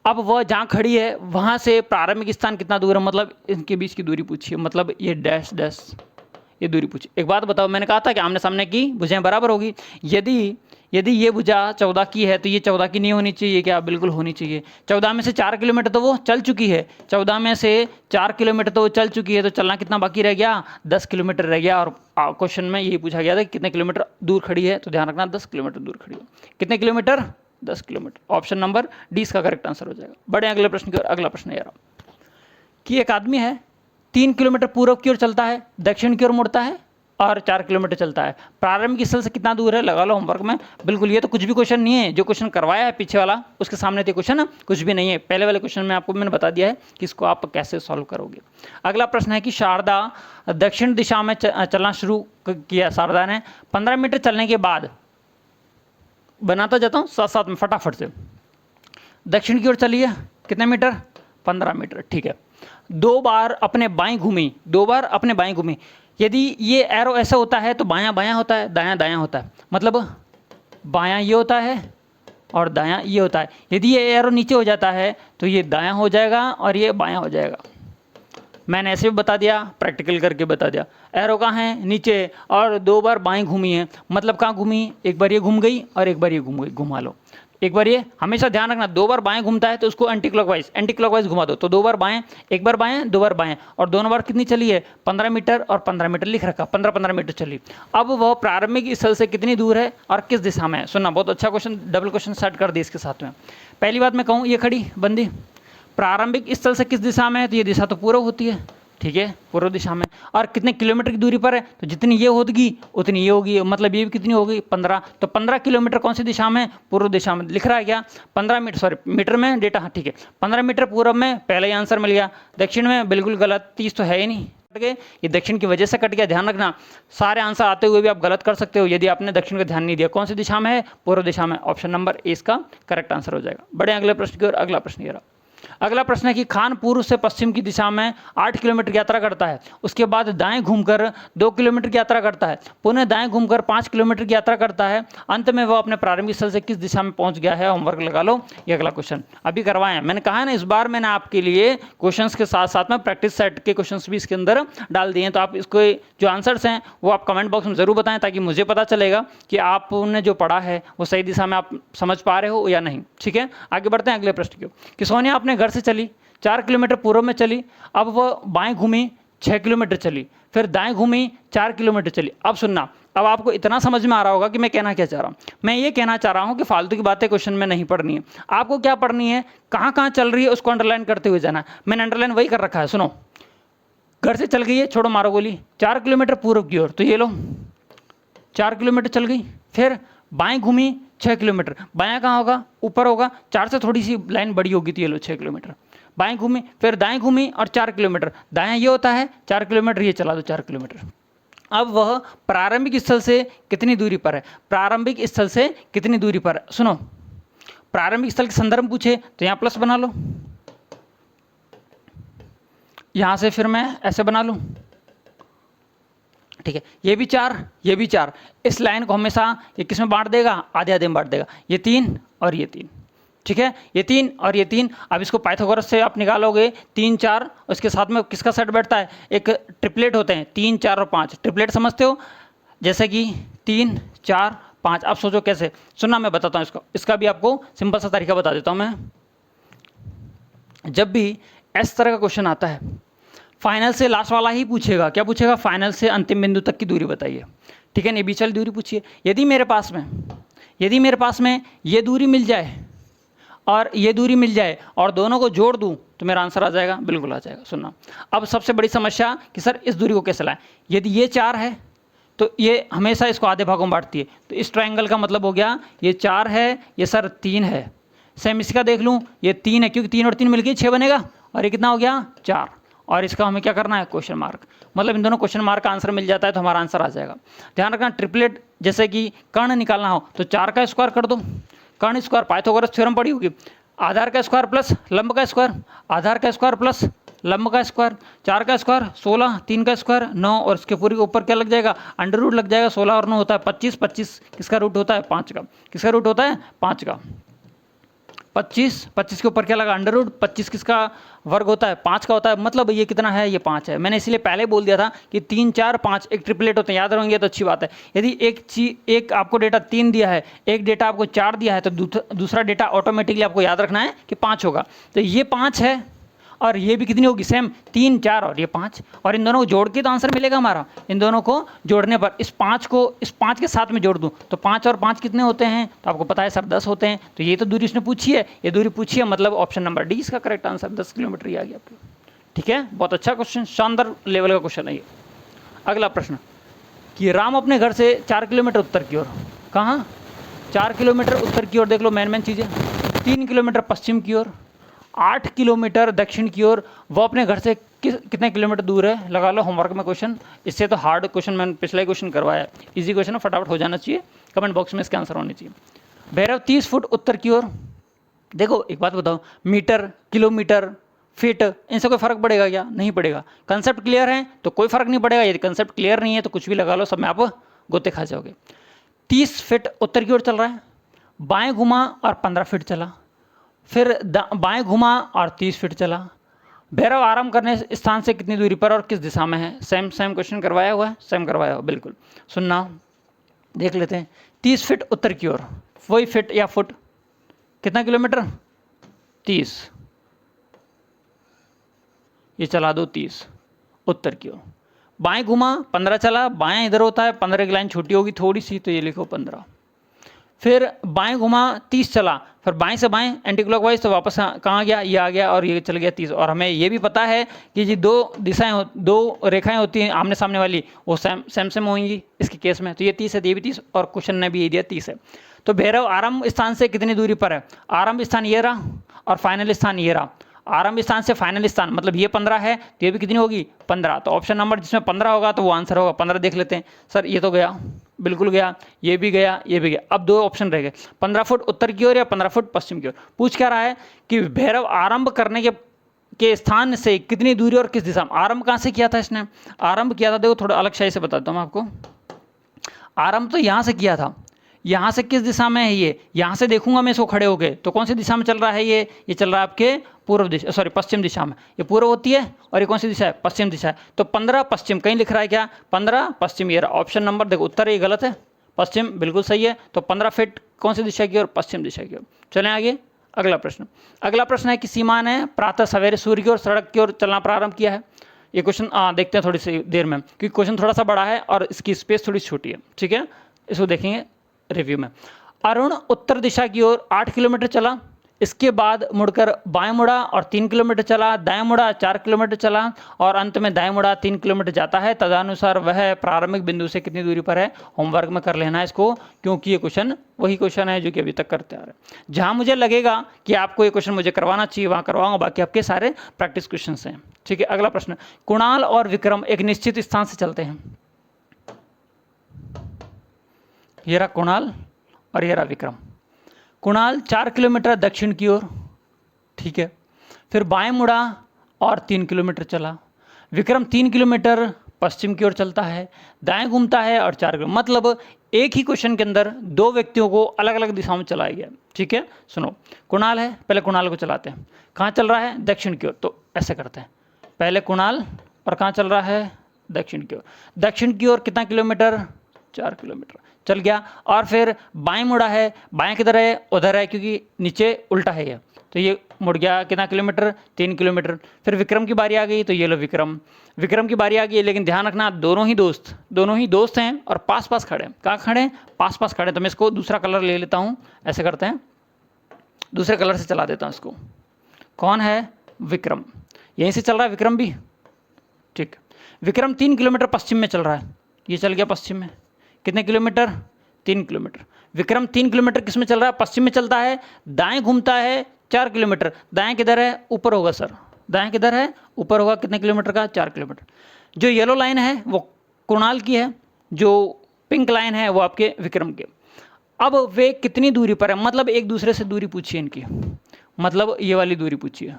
अब वह जहाँ खड़ी है वहाँ से प्रारंभिक स्थान कितना दूर है? मतलब इनके बीच की दूरी पूछिए, मतलब ये डैश डैश ये दूरी पूछिए। एक बात बताओ, मैंने कहा था कि आमने सामने की भुजाएं बराबर होगी। यदि ये भुजा 14 की है तो ये 14 की नहीं होनी चाहिए क्या? बिल्कुल होनी चाहिए। 14 में से 4 किलोमीटर तो वो चल चुकी है, 14 में से 4 किलोमीटर तो वो चल चुकी है, तो चलना कितना बाकी रह गया? 10 किलोमीटर रह गया। और क्वेश्चन में यही पूछा गया था कि कितने किलोमीटर दूर खड़ी है, तो ध्यान रखना 10 किलोमीटर दूर खड़ी है। कितने kilometre? 10 kilometre. Option number D इसका करेक्ट आंसर हो जाएगा। बढ़े अगले प्रश्न की ओर। अगला प्रश्न ये रहा कि एक आदमी है, 3 किलोमीटर पूर्व की ओर चलता है, दक्षिण की ओर मुड़ता है और 4 किलोमीटर चलता है। प्रारंभिक स्थल से कितना दूर है? लगा लो होमवर्क में। बिल्कुल, ये तो कुछ भी क्वेश्चन नहीं है, जो क्वेश्चन करवाया है पीछे वाला उसके सामने तो क्वेश्चन कुछ भी नहीं है। पहले वाले क्वेश्चन में आपको मैंने बता दिया है कि इसको आप कैसे सॉल्व करोगे। अगला प्रश्न है कि शारदा दक्षिण दिशा में चलना शुरू किया। शारदा ने 15 मीटर चलने के बाद, बनाता जाता हूँ साथ साथ में फटाफट से, दक्षिण की ओर चली है, कितने मीटर? 15 मीटर। ठीक है, 2 बार अपने बाएं घूमी, 2 बार अपने बाएं घूमी। यदि ये एरो ऐसा होता है तो बायां बायां होता है, दायां दायां होता है, मतलब बायां ये होता है और दायां ये होता है। यदि ये एरो नीचे हो जाता है तो ये दायां हो जाएगा और ये बायां हो जाएगा। मैंने ऐसे भी बता दिया, प्रैक्टिकल करके बता दिया। एरो कहाँ है? नीचे, और 2 बार बाएं घूमी है, मतलब कहाँ घूमी? एक बार ये घूम गई और एक बार ये घूम गई। घुमा लो एक बार ये, हमेशा ध्यान रखना 2 बार बाएं घूमता है तो उसको एंटी क्लॉकवाइज घुमा दो। तो 2 बार बाएं, एक बार बाएं, 2 बार बाएं, और दोनों बार कितनी चली है? 15 मीटर और 15 मीटर लिख रखा, 15-15 मीटर चली। अब वह प्रारंभिक स्थल से कितनी दूर है और किस दिशा में है? सुनना, बहुत अच्छा क्वेश्चन, डबल क्वेश्चन सेट कर दिए इसके साथ में। पहली बात मैं कहूँ, ये खड़ी बंदी प्रारंभिक स्थल से किस दिशा में है? तो ये दिशा तो पूर्व होती है, ठीक है, पूर्व दिशा में। और कितने किलोमीटर की दूरी पर है? तो जितनी ये होगी उतनी ये होगी, मतलब ये भी कितनी होगी? 15। तो 15 किलोमीटर कौन सी दिशा में? पूर्व दिशा में। लिख रहा है क्या? 15 मीटर, सॉरी मीटर में डेटा, हाँ ठीक है, 15 मीटर पूर्व में, पहले ही आंसर मिल गया। दक्षिण में, बिल्कुल गलत, 30 तो है ही नहीं, कट गए, ये दक्षिण की वजह से कट गया। ध्यान रखना, सारे आंसर आते हुए भी आप गलत कर सकते हो यदि आपने दक्षिण का ध्यान नहीं दिया। कौन सी दिशा में है? पूर्व दिशा में। ऑप्शन नंबर ए इसका करेक्ट आंसर हो जाएगा। बढ़े अगले प्रश्न की ओर। अगला प्रश्न ये रहा। अगला प्रश्न है कि खान पूर्व से पश्चिम की दिशा में 8 किलोमीटर की यात्रा करता है, उसके बाद दाएं घूमकर 2 किलोमीटर की यात्रा करता है, पुनः दाएं घूमकर 5 किलोमीटर की यात्रा करता है, अंत में वह अपने प्रारंभिक स्थल से किस दिशा में पहुंच गया है? होमवर्क लगा लो, ये अगला क्वेश्चन अभी करवाए हैं। मैंने कहा है ना, इस बार मैंने आपके लिए क्वेश्चंस के साथ साथ में प्रैक्टिस सेट के क्वेश्चंस भी इसके अंदर डाल दिए हैं। तो आप इसको जो आंसर्स हैं वो आप कमेंट बॉक्स में जरूर बताएं ताकि मुझे पता चलेगा कि आपने जो पढ़ा है वो सही दिशा में आप समझ पा रहे हो या नहीं। ठीक है, आगे बढ़ते हैं अगले प्रश्न की ओर। कि सोनिया अपने घर से चली, 4 किलोमीटर पूर्व में चली, अब वह बाएं घूमी, 6 किलोमीटर चली, फिर दाएं घूमी 4 किलोमीटर चली। अब सुनना, अब आपको इतना समझ में आ रहा होगा कि मैं कहना क्या चाह रहा हूँ। मैं ये कहना चाह रहा हूँ कि फालतू की बातें क्वेश्चन में नहीं पढ़नी है। आपको क्या पढ़नी है, कहाँ कहाँ चल रही है उसको अंडरलाइन करते हुए जाना है। मैंने अंडरलाइन वही कर रखा है। सुनो, घर से चल गई है, छोड़ो मारो गोली, 4 किलोमीटर पूर्व की ओर, तो ये लो 4 किलोमीटर चल गई। फिर बाएं घूमी 6 किलोमीटर, बायां कहाँ होगा, ऊपर होगा, 4 से थोड़ी सी लाइन बड़ी होगी, तो ये लो 6 किलोमीटर। बाएं घूमी, फिर दाएं घूमी और 4 किलोमीटर, दाएं ये होता है 4 किलोमीटर, ये चला दो 4 किलोमीटर। अब वह प्रारंभिक स्थल से कितनी दूरी पर है, प्रारंभिक स्थल से कितनी दूरी पर है। सुनो, प्रारंभिक स्थल के संदर्भ पूछे तो यहाँ प्लस बना लो, यहां से फिर मैं ऐसे बना लूं, ठीक है। ये भी 4, ये भी 4, इस लाइन को हमेशा ये किस में बांट देगा, आधे आधे में बांट देगा। ये 3 और ये 3, ठीक है, ये 3 और ये 3। अब इसको पाइथागोरस से आप निकालोगे 3 4, उसके साथ में किसका सेट बैठता है, एक ट्रिपलेट होते हैं 3 4 और 5, ट्रिपलेट समझते हो, जैसे कि 3 4 5। अब सोचो कैसे, सुनना मैं बताता हूँ इसको, इसका भी आपको सिंपल सा तरीका बता देता हूँ मैं। जब भी इस तरह का क्वेश्चन आता है, फाइनल से लास्ट वाला ही पूछेगा, क्या पूछेगा, फाइनल से अंतिम बिंदु तक की दूरी बताइए, ठीक है, नहीं बीच वाली दूरी पूछिए। यदि मेरे पास में ये दूरी मिल जाए और ये दूरी मिल जाए और दोनों को जोड़ दूं तो मेरा आंसर आ जाएगा, बिल्कुल आ जाएगा। सुनना, अब सबसे बड़ी समस्या कि सर इस दूरी को कैसे लाएं। यदि ये 4 है तो ये हमेशा इसको आधे भागों में बांटती है, तो इस ट्रायंगल का मतलब हो गया ये 4 है, ये सर 3 है। सेम इसका देख लूँ, ये 3 है, क्योंकि 3 और 3 मिलकर 6 बनेगा, और ये कितना हो गया 4, और इसका हमें क्या करना है, क्वेश्चन मार्क, मतलब इन दोनों क्वेश्चन मार्क का आंसर मिल जाता है तो हमारा आंसर आ जाएगा। ध्यान रखना, ट्रिपलेट जैसे कि कर्ण निकालना हो तो 4 का स्क्वायर कर दो, कर्ण स्क्वायर, पाइथागोरस थ्योरम पड़ी होगी, आधार का स्क्वायर प्लस लंब का स्क्वायर, आधार का स्क्वायर प्लस लंब का स्क्वायर, 4 का स्क्वायर 16, 3 का स्क्वायर 9, और इसके पूरी के ऊपर क्या लग जाएगा, अंडर रूट लग जाएगा। 16 और 9 होता है 25, 25 किसका रूट होता है, 5 का, किसका रूट होता है, 5 का। 25, 25 के ऊपर क्या लगा, अंडर रूट, 25 किसका वर्ग होता है, 5 का होता है, मतलब ये कितना है, ये 5 है। मैंने इसलिए पहले बोल दिया था कि 3 4 5 एक ट्रिपलेट होते हैं, याद रखेंगे तो अच्छी बात है। यदि एक आपको डेटा 3 दिया है, एक डेटा आपको 4 दिया है, तो दूसरा डेटा ऑटोमेटिकली आपको याद रखना है कि 5 होगा। तो ये 5 है और ये भी कितनी होगी, सेम 3 4 और ये 5, और इन दोनों को जोड़ के तो आंसर मिलेगा हमारा। इन दोनों को जोड़ने पर इस 5 को इस 5 के साथ में जोड़ दूं तो 5 और 5 कितने होते हैं, तो आपको पता है सर 10 होते हैं। तो ये तो दूरी उसने पूछी है, ये दूरी पूछी है, मतलब ऑप्शन नंबर डी इसका करेक्ट आंसर, 10 किलोमीटर ही आ गया आपको, ठीक है। बहुत अच्छा क्वेश्चन, शानदार लेवल का क्वेश्चन है ये। अगला प्रश्न कि राम अपने घर से 4 किलोमीटर उत्तर की ओर, कहाँ 4 किलोमीटर उत्तर की ओर, देख लो मेन चीज़ें, 3 किलोमीटर पश्चिम की ओर, 8 किलोमीटर दक्षिण की ओर, वो अपने घर से कितने किलोमीटर दूर है, लगा लो होमवर्क में क्वेश्चन। इससे तो हार्ड क्वेश्चन मैंने पिछले क्वेश्चन करवाया, इजी क्वेश्चन है, फटाफट हो जाना चाहिए, कमेंट बॉक्स में इसके आंसर होने चाहिए। भैरव 30 फुट उत्तर की ओर, देखो एक बात बताओ, मीटर किलोमीटर फीट इनसे कोई फर्क पड़ेगा क्या, नहीं पड़ेगा। कंसेप्ट क्लियर है तो कोई फर्क नहीं पड़ेगा, यदि कंसेप्ट क्लियर नहीं है तो कुछ भी लगा लो, सब में आप गोते खा जाओगे। 30 फीट उत्तर की ओर चल रहा है, बाएं घुमा और 15 फीट चला, फिर बाएं घुमा और 30 फीट चला। भैरव आराम करने स्थान से कितनी दूरी पर और किस दिशा में है, सेम क्वेश्चन करवाया हुआ है, सेम करवाया हुआ, बिल्कुल। सुनना, देख लेते हैं। 30 फीट उत्तर की ओर, वही फीट या फुट, कितना किलोमीटर, 30, ये चला दो 30 उत्तर की ओर। बाएं घुमा 15 चला, बाएं इधर होता है, 15 की लाइन छोटी होगी थोड़ी सी, तो ये लिखो 15। फिर बाएं घुमा 30 चला, फिर बाएं से बाएं एंटी क्लॉकवाइज, तो वापस कहाँ गया, ये आ गया और ये चल गया 30। और हमें ये भी पता है कि ये दो दिशाएं, दो रेखाएं होती हैं आमने सामने वाली, वो सेम होंगी इसके केस में, तो ये 30 है, ये भी 30, और क्वेश्चन ने भी ये दिया 30 है। तो भैरव आरंभ स्थान से कितनी दूरी पर है, आरंभ स्थान ये रहा और फाइनल स्थान ये रहा। आरंभ स्थान से फाइनल स्थान मतलब ये 15 है, तो ये भी कितनी होगी, 15। तो ऑप्शन नंबर जिसमें 15 होगा तो वो आंसर होगा 15। देख लेते हैं, सर ये तो गया, बिल्कुल गया, ये भी गया, ये भी गया। अब 2 ऑप्शन रह गए, 15 फुट उत्तर की ओर या 15 फुट पश्चिम की ओर। पूछ क्या रहा है कि भैरव आरंभ करने के स्थान से कितनी दूरी और किस दिशा में। आरंभ कहाँ से किया था इसने, आरंभ किया था, देखो थोड़ा अलग शैली से बताता हूँ मैं आपको। आरंभ तो यहाँ से किया था, यहाँ से किस दिशा में है, ये यहाँ से देखूंगा मैं इसको खड़े होके, तो कौन सी दिशा में चल रहा है, ये चल रहा है आपके पूर्व दिशा, सॉरी पश्चिम दिशा में। ये पूर्व होती है और ये कौन सी दिशा है, पश्चिम दिशा है। तो 15 पश्चिम, कहीं लिख रहा है क्या, 15 पश्चिम, ये ऑप्शन नंबर, देखो उत्तर ये गलत है, पश्चिम बिल्कुल सही है। तो 15 फीट कौन सी दिशा की ओर, पश्चिम दिशा की ओर। चलें आगे, अगला प्रश्न है कि सीमा ने प्रातः सवेरे सूर्य की ओर सड़क की ओर चलना प्रारंभ किया है। ये क्वेश्चन देखते हैं थोड़ी सी देर में, क्योंकि क्वेश्चन थोड़ा सा बड़ा है और इसकी स्पेस थोड़ी छोटी है, ठीक है। इसको देखेंगे रिव्यू में। अरुण उत्तर दिशा की ओर 8 किलोमीटर चला, इसके बाद मुड़कर बाएं मुड़ा और 3 किलोमीटर चला, दाएं मुड़ा 4 किलोमीटर चला और अंत में दाएं मुड़ा 3 किलोमीटर जाता है। तदनुसार वह प्रारंभिक बिंदु से कितनी दूरी पर है। होमवर्क में कर लेना है इसको, क्योंकि ये क्वेश्चन वही क्वेश्चन है जो कि अभी तक करते आ रहे हैं। जहां मुझे लगेगा कि आपको ये क्वेश्चन मुझे करवाना चाहिए वहां करवाऊंगा, बाकी आपके सारे प्रैक्टिस क्वेश्चन हैं, ठीक है। अगला प्रश्न, कुणाल और विक्रम एक निश्चित स्थान से चलते हैं। ये रहा कुणाल और ये रहा विक्रम। कुणाल 4 किलोमीटर दक्षिण की ओर, ठीक है, फिर बाएं मुड़ा और 3 किलोमीटर चला। विक्रम 3 किलोमीटर पश्चिम की ओर चलता है, दाएं घूमता है और 4 किलोमीटर, मतलब एक ही क्वेश्चन के अंदर दो व्यक्तियों को अलग अलग दिशाओं में चलाया गया, ठीक है। सुनो, कुणाल है, पहले कुणाल को चलाते हैं। कहाँ चल रहा है? दक्षिण की ओर। तो ऐसे करते हैं, पहले कुणाल और कहाँ चल रहा है? दक्षिण की ओर। दक्षिण की ओर कितना किलोमीटर? 4 किलोमीटर चल गया। और फिर बाएं मुड़ा है, बाएं किधर है? उधर है, क्योंकि नीचे उल्टा है ये, तो ये मुड़ गया कितना किलोमीटर? 3 किलोमीटर। फिर विक्रम की बारी आ गई, तो ये लो विक्रम की बारी आ गई, लेकिन ध्यान रखना दोनों ही दोस्त हैं और पास पास खड़े हैं। कहाँ खड़े हैं? पास पास खड़े। तो मैं इसको दूसरा कलर ले लेता हूँ, ऐसे करते हैं, दूसरे कलर से चला देता हूँ इसको। कौन है? विक्रम। यहीं से चल रहा है विक्रम भी, ठीक। विक्रम 3 किलोमीटर पश्चिम में चल रहा है, ये चल गया पश्चिम में। कितने किलोमीटर? 3 किलोमीटर। विक्रम 3 किलोमीटर किस में चल रहा है? पश्चिम में चलता है, दाएं घूमता है 4 किलोमीटर। दाएं किधर है? ऊपर होगा सर, दाएं किधर है? ऊपर होगा। कितने किलोमीटर का? 4 किलोमीटर। जो येलो लाइन है वो कुणाल की है, जो पिंक लाइन है वो आपके विक्रम के। अब वे कितनी दूरी पर है, मतलब एक दूसरे से दूरी पूछिए इनकी, मतलब ये वाली दूरी पूछिए,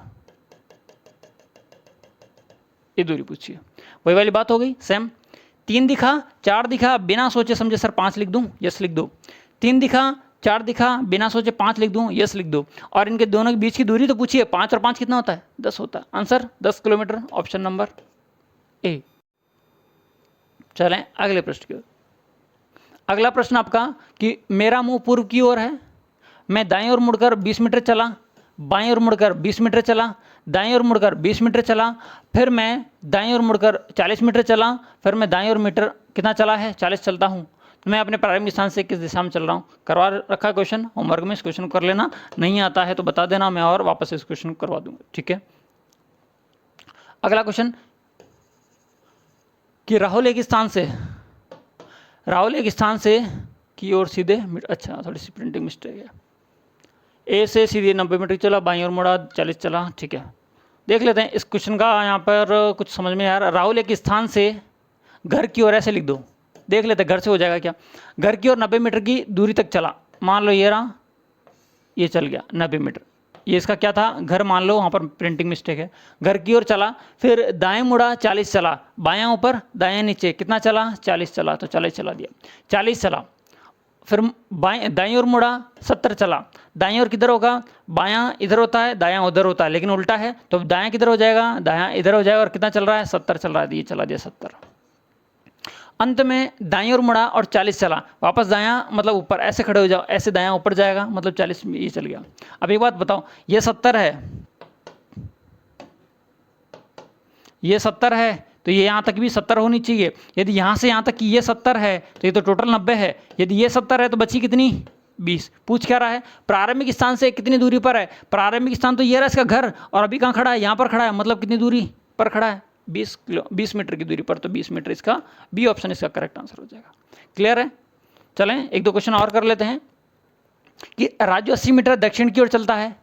ये दूरी पूछिए। वही वाली बात हो गई सेम। 3 दिखा, 4 दिखा, बिना सोचे समझे सर 5 लिख दूं, यस लिख दो। 3 दिखा, 4 दिखा, बिना सोचे 5 लिख दूं, यस लिख दो। और इनके दोनों के बीच की दूरी तो पूछिए, 5 और 5 कितना होता है? 10 होता है। आंसर 10 किलोमीटर, ऑप्शन नंबर ए। चलें अगले प्रश्न की ओर। अगला प्रश्न आपका कि मेरा मुंह पूर्व की ओर है, मैं दाएं ओर मुड़कर 20 मीटर चला, बाएं ओर मुड़कर 20 मीटर चला, दाएं ओर मुड़कर 20 मीटर चला, फिर मैं दाएं ओर मुड़कर 40 मीटर चला, फिर मैं दाएं ओर मीटर कितना चला है? 40 चलता हूँ। तो मैं अपने प्रारंभिक स्थान से किस दिशा में चल रहा हूँ? करवा रखा क्वेश्चन होमवर्क में, इस क्वेश्चन को कर लेना। नहीं आता है तो बता देना, मैं और वापस इस क्वेश्चन को करवा दूंगा, ठीक है। अगला क्वेश्चन कि राहुल एक स्थान से की ओर सीधे, अच्छा थोड़ी सी प्रिंटिंग मिस्टेक है। ए से सीधे 90 मीटर चला, बाईं ओर मुड़ा 40 चला, ठीक है। देख लेते हैं इस क्वेश्चन का, यहाँ पर कुछ समझ में आ रहा। राहुल एक स्थान से घर की ओर, ऐसे लिख दो, देख लेते हैं घर से हो जाएगा क्या। घर की ओर 90 मीटर की दूरी तक चला, मान लो ये रहा, ये चल गया 90 मीटर। ये इसका क्या था? घर मान लो, वहाँ पर प्रिंटिंग मिस्टेक है। घर की ओर चला, फिर दाएं मुड़ा 40 चला, बायां ऊपर दायां नीचे, कितना चला? 40 चला, तो 40 चला दिया, 40 चला। फिर बाएं दाईं ओर मुड़ा 70 चला, दाईं ओर किधर होगा? बायां इधर होता है, दायां उधर होता है, लेकिन उल्टा है, तो दायां किधर हो जाएगा? दायां इधर हो जाएगा। और कितना चल रहा है? 70 चल रहा है, ये चला दिया 70। अंत में दाईं ओर मुड़ा और 40 चला, वापस दायां मतलब ऊपर, ऐसे खड़े हो जाओ, ऐसे दायां ऊपर जाएगा, मतलब 40 ये चल गया। अब एक बात बताओ, ये 70 है, ये 70 है, तो ये यहाँ तक भी 70 होनी चाहिए। यदि यहाँ से यहाँ तक की ये 70 है तो ये तो टोटल 90 है। यदि ये 70 है तो बची कितनी? 20। पूछ क्या रहा है? प्रारंभिक स्थान से कितनी दूरी पर है? प्रारंभिक स्थान तो ये रहा इसका घर, और अभी कहाँ खड़ा है? यहाँ पर खड़ा है, मतलब कितनी दूरी पर खड़ा है? 20 मीटर की दूरी पर। तो 20 मीटर इसका बी ऑप्शन इसका करेक्ट आंसर हो जाएगा। क्लियर है? चलें एक दो क्वेश्चन और कर लेते हैं कि राजू 80 मीटर दक्षिण की ओर चलता है,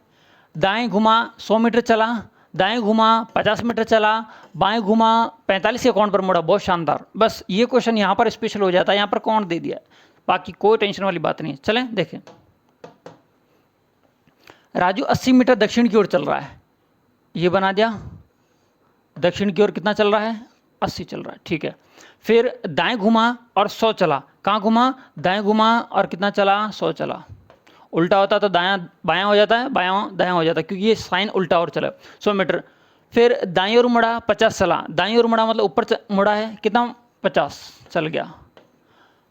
दाएं घुमा 100 मीटर चला, दाएं घुमा 50 मीटर चला, बाएं घुमा 45 के कोण पर मुड़ा। बहुत शानदार। बस ये क्वेश्चन यहाँ पर स्पेशल हो जाता है, यहाँ पर कोण दे दिया, बाकी कोई टेंशन वाली बात नहीं है। चलें देखें, राजू 80 मीटर दक्षिण की ओर चल रहा है, ये बना दिया। दक्षिण की ओर कितना चल रहा है? 80 चल रहा है, ठीक है। फिर दाएं घुमा और 100 चला, कहाँ घुमा? दाएं घुमा और कितना चला? 100 चला। उल्टा होता तो दायां बायां हो जाता है, बायां दायां हो जाता है, क्योंकि ये साइन उल्टा और चला 100 मीटर। फिर दाईं ओर मुड़ा 50 चला, दाईं ओर मुड़ा मतलब ऊपर मुड़ा है, कितना? 50 चल गया।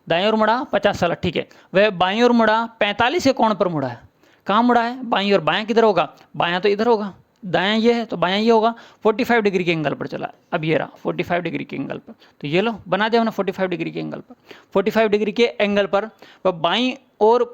दाईं ओर मुड़ा 50 चला, ठीक है। वह बाईं ओर मुड़ा 45 के कोण पर मुड़ा है, कहाँ मुड़ा है? बाईं ओर। बायां किधर होगा? बायां तो इधर होगा, दायां ये है तो बायां ये होगा, 45 डिग्री के एंगल पर चला। अब ये रहा 45 डिग्री के एंगल पर, तो ये लो बना दिया हमने 45 डिग्री के एंगल पर। 45 डिग्री के एंगल पर बाईं और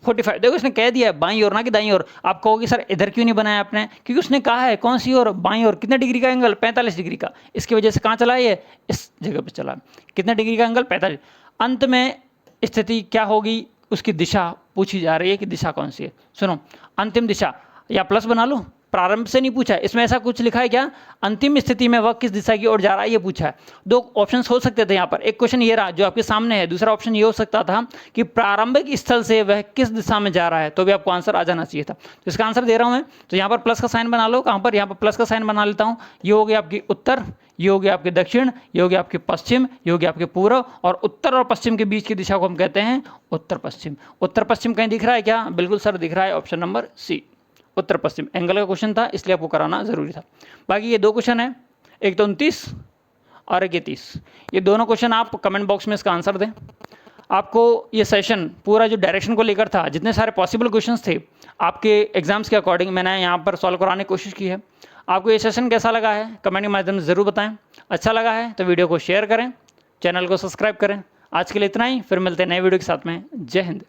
45, देखो इसने कह दिया है बाईं ओर ना कि दाईं ओर। आप कहोगे सर इधर क्यों नहीं बनाया आपने, क्योंकि उसने कहा है कौन सी ओर, बाईं ओर। कितने डिग्री का एंगल, 45 डिग्री का, इसकी वजह से कहाँ चला ये, इस जगह पर चला। कितने डिग्री का एंगल, 45। अंत में स्थिति क्या होगी, उसकी दिशा पूछी जा रही है कि दिशा कौन सी है। सुनो, अंतिम दिशा, या प्लस बना लो, प्रारंभ से नहीं पूछा है इसमें, ऐसा कुछ लिखा है क्या, अंतिम स्थिति में वह किस दिशा की ओर जा रहा है ये पूछा है। दो ऑप्शंस हो सकते थे यहाँ पर, एक क्वेश्चन ये रहा जो आपके सामने है, दूसरा ऑप्शन ये हो सकता था कि प्रारंभिक स्थल से वह किस दिशा में जा रहा है, तो भी आपको आंसर आ जाना चाहिए था। तो इसका आंसर दे रहा हूँ मैं, तो यहाँ पर प्लस का साइन बना लो, कहाँ पर, यहाँ पर प्लस का साइन बना लेता हूँ। ये हो गया आपकी उत्तर, ये हो गया आपके दक्षिण, ये हो गया आपके पश्चिम, ये हो गया आपके पूर्व, और उत्तर और पश्चिम के बीच की दिशा को हम कहते हैं उत्तर पश्चिम। उत्तर पश्चिम कहीं दिख रहा है क्या, बिल्कुल सर दिख रहा है, ऑप्शन नंबर सी, उत्तर पश्चिम। एंगल का क्वेश्चन था इसलिए आपको कराना जरूरी था। बाकी ये दो क्वेश्चन है, एक तो 29 और एक ये 30, ये दोनों क्वेश्चन आप कमेंट बॉक्स में इसका आंसर दें। आपको ये सेशन पूरा जो डायरेक्शन को लेकर था, जितने सारे पॉसिबल क्वेश्चंस थे आपके एग्जाम्स के अकॉर्डिंग मैंने यहाँ पर सॉल्व कराने की कोशिश की है। आपको ये सेशन कैसा लगा है कमेंट के माध्यम से ज़रूर बताएं। अच्छा लगा है तो वीडियो को शेयर करें, चैनल को सब्सक्राइब करें। आज के लिए इतना ही, फिर मिलते हैं नए वीडियो के साथ में। जय हिंद।